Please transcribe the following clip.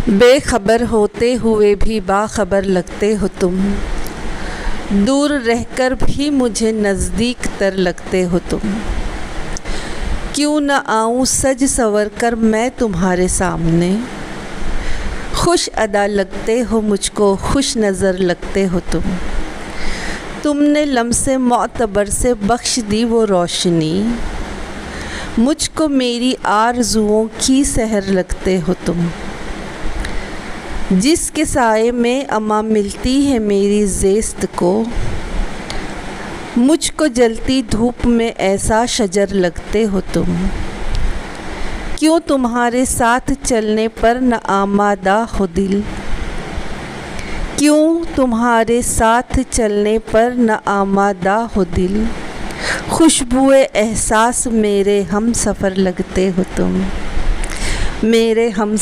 बेखबर होते हुए भी बाखबर लगते हो तुम, दूर रहकर भी मुझे नज़दीक तर लगते हो तुम। क्यों न आऊं सज संवर कर मैं तुम्हारे सामने, खुश अदा लगते हो मुझको, खुश नज़र लगते हो तुम। तुमने लम्से मोतबर से बख्श दी वो रोशनी, मुझको मेरी आरज़ुओं की सहर लगते हो तुम। जिसके साए में अमा मिलती है मेरी ज़ेस्त को, मुझको जलती धूप में ऐसा शजर लगते हो तुम। क्यों तुम्हारे साथ चलने पर न आमादा हो दिल, क्यों तुम्हारे साथ चलने पर न आमादा हो दिल। खुशबुए एहसास मेरे हम सफ़र लगते हो तुम, मेरे हम